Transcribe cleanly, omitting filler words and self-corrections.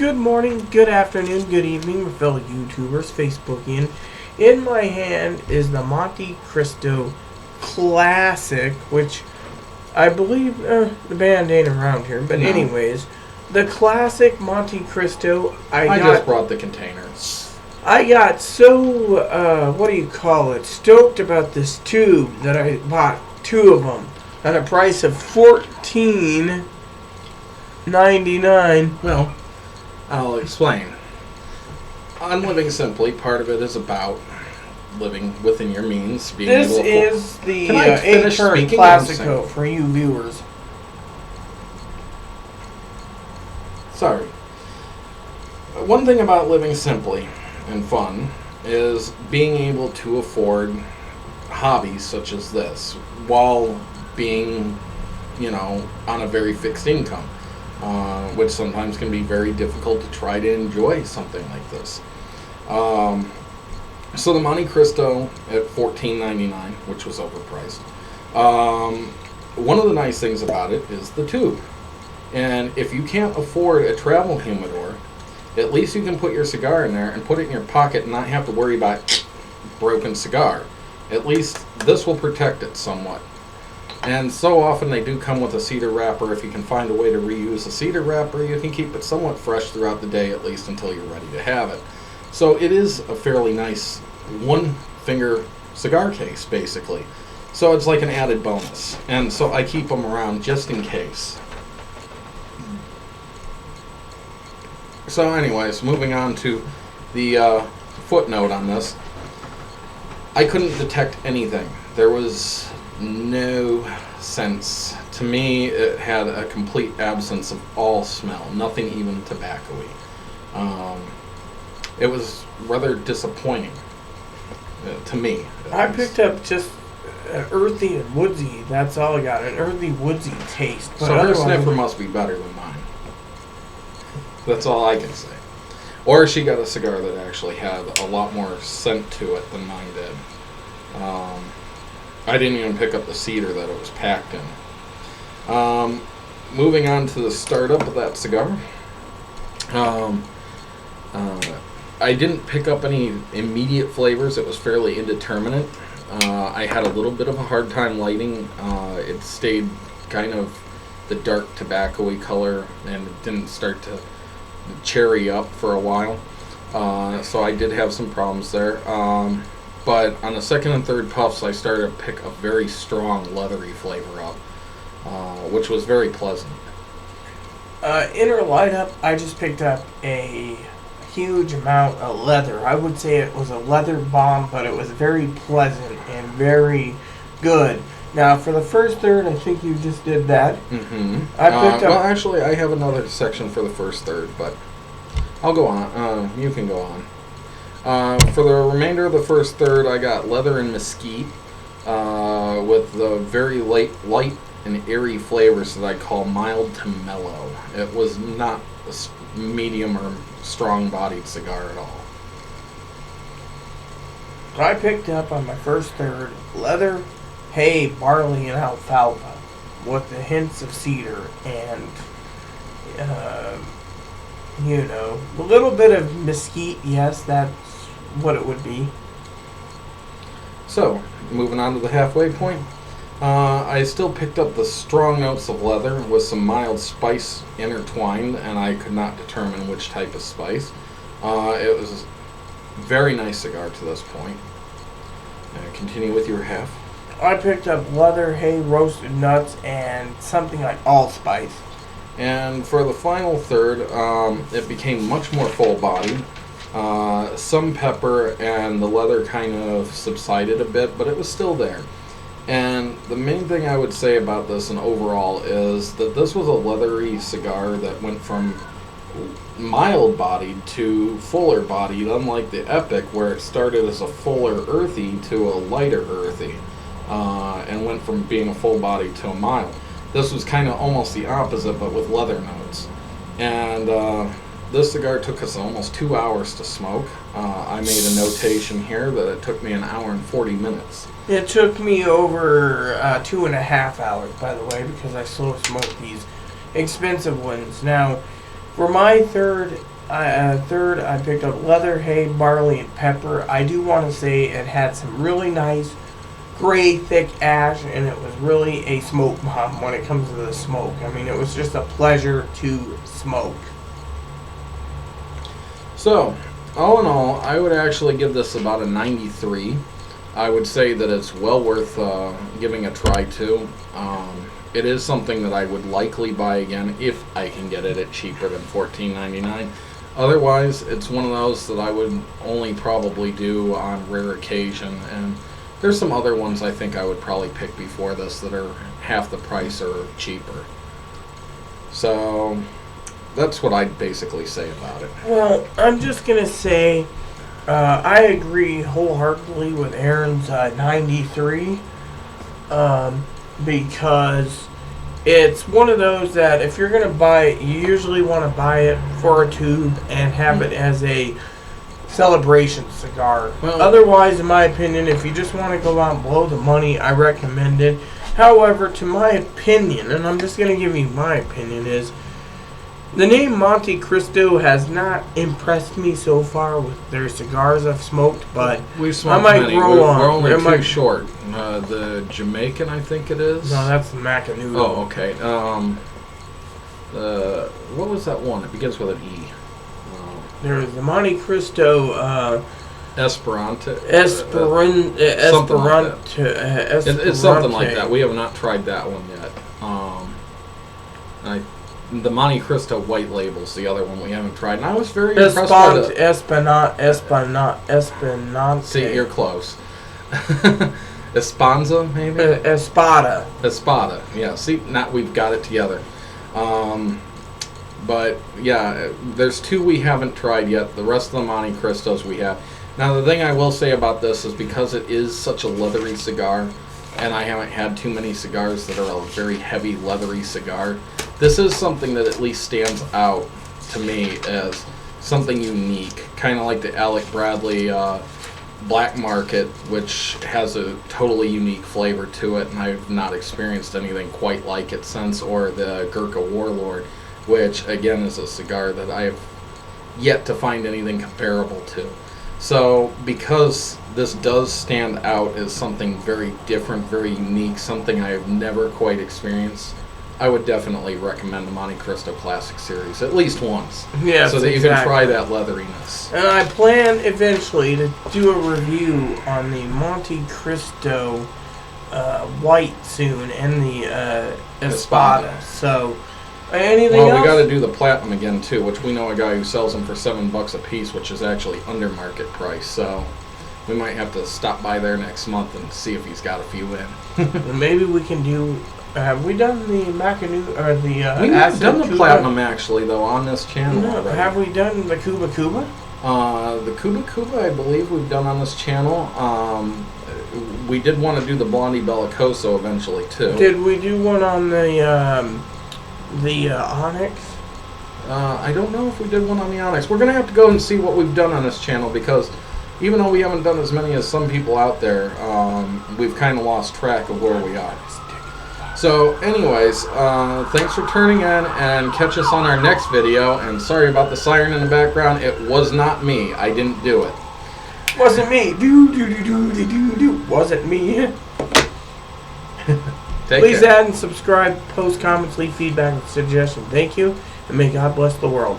Good morning, good afternoon, good evening, fellow YouTubers, Facebookian. In my hand is the Montecristo Classic, which I believe the band ain't around here, but anyways, the Classic Montecristo. I just brought the container. I got so, stoked about this tube that I bought two of them at a price of $14.99. Well, I'll explain. On Living Simply, part of it is about living within your means. This is the 8-turn Classico for you viewers. Sorry. One thing about living simply and fun is being able to afford hobbies such as this while being, on a very fixed income. Which sometimes can be very difficult to try to enjoy something like this. So the Montecristo at $14.99, which was overpriced. One of the nice things about it is the tube. And if you can't afford a travel humidor, at least you can put your cigar in there and put it in your pocket and not have to worry about broken cigar. At least this will protect it somewhat. And so often they do come with a cedar wrapper. If you can find a way to reuse a cedar wrapper, you can keep it somewhat fresh throughout the day, at least until you're ready to have it. So it is a fairly nice one-finger cigar case, basically. So it's like an added bonus. And so I keep them around just in case. So anyways, moving on to the footnote on this. I couldn't detect anything. There was no sense. To me, it had a complete absence of all smell, nothing even tobacco-y. It was rather disappointing to me. I picked up just earthy and woodsy. That's all I got, an earthy, woodsy taste. But so her sniffer must be better than mine. That's all I can say. Or she got a cigar that actually had a lot more scent to it than mine did. I didn't even pick up the cedar that it was packed in. Moving on to the startup of that cigar. I didn't pick up any immediate flavors. It was fairly indeterminate. I had a little bit of a hard time lighting. It stayed kind of the dark tobacco-y color, and it didn't start to cherry up for a while. So I did have some problems there. But on the second and third puffs, I started to pick a very strong leathery flavor up, which was very pleasant. In her light-up, I just picked up a huge amount of leather. I would say it was a leather bomb, but it was very pleasant and very good. Now, for the first third, I think you just did that. Mm-hmm. I picked up. Well, actually, I have another section for the first third, but I'll go on. You can go on. For the remainder of the first third, I got leather and mesquite with the very light and airy flavors that I call mild to mellow. It was not a medium or strong-bodied cigar at all. I picked up on my first third leather, hay, barley, and alfalfa with the hints of cedar and, a little bit of mesquite. Yes, that's what it would be. So, moving on to the halfway point, I still picked up the strong notes of leather with some mild spice intertwined, and I could not determine which type of spice. It was a very nice cigar to this point. Continue with your half. I picked up leather, hay, roasted nuts, and something like allspice. And for the final third, it became much more full-bodied. Some pepper, and the leather kind of subsided a bit, but it was still there. And the main thing I would say about this and overall is that this was a leathery cigar that went from mild-bodied to fuller-bodied, unlike the Epic, where it started as a fuller earthy to a lighter earthy, and went from being a full-bodied to a mild. This was kind of almost the opposite, but with leather notes. And this cigar took us almost 2 hours to smoke. I made a notation here that it took me an hour and 40 minutes. It took me over 2.5 hours, by the way, because I slow smoked these expensive ones. Now, For my third, I picked up leather, hay, barley, and pepper. I do want to say it had some really nice gray, thick ash, and it was really a smoke bomb when it comes to the smoke. I mean, it was just a pleasure to smoke. So, all in all, I would actually give this about a 93. I would say that it's well worth giving a try to. It is something that I would likely buy again if I can get it at cheaper than $14.99. Otherwise, it's one of those that I would only probably do on rare occasion. And there's some other ones I think I would probably pick before this that are half the price or cheaper. So that's what I'd basically say about it. Well, I'm just going to say I agree wholeheartedly with Aaron's 93 because it's one of those that if you're going to buy it, you usually want to buy it for a tube and have it as a celebration cigar. Well, otherwise, in my opinion, if you just want to go out and blow the money, I recommend it. However, to my opinion, and I'm just going to give you my opinion, is the name Montecristo has not impressed me so far with their cigars I've smoked, but we've smoked I might many. grow on. We're only It too might- short. The Jamaican, I think it is. No, that's the Macanudo. Oh, okay. What was that one? It begins with an E. There's the Montecristo Esperanto. Esperanto. It's something like that. We have not tried that one yet. The Montecristo white label's the other one we haven't tried, and I was very impressed by the... Espinante. See, you're close. Espanza, maybe? Espada. Espada, yeah. See, now we've got it together. But, yeah, there's two we haven't tried yet. The rest of the Montecristos we have. Now, the thing I will say about this is because it is such a leathery cigar, and I haven't had too many cigars that are a very heavy, leathery cigar, this is something that at least stands out to me as something unique. Kind of like the Alec Bradley Black Market, which has a totally unique flavor to it, and I've not experienced anything quite like it since, or the Gurkha Warlord, which again is a cigar that I have yet to find anything comparable to. So because this does stand out as something very different, very unique, something I have never quite experienced, I would definitely recommend the Montecristo Classic Series at least once. Yes, so that you exactly. can try that leatheriness. And I plan eventually to do a review on the Montecristo White soon and the Espada. So, anything else? Well, we got to do the Platinum again too, which we know a guy who sells them for $7 a piece, which is actually under market price. So we might have to stop by there next month and see if he's got a few in. Maybe we can do. Have we done the Macanudo or the? We've done the Cuba? Platinum actually, though, on this channel. No, already. have we done the Cuba? The Cuba, I believe we've done on this channel. We did want to do the Blondie Bellicoso eventually too. Did we do one on the Onyx? I don't know if we did one on the Onyx. We're gonna have to go and see what we've done on this channel because even though we haven't done as many as some people out there, we've kind of lost track of where we are. So anyways, thanks for turning in and catch us on our next video. And sorry about the siren in the background. It was not me. I didn't do it. Wasn't me. Do. Wasn't me. Please add and subscribe, post comments, leave feedback and suggestions. Thank you, and may God bless the world.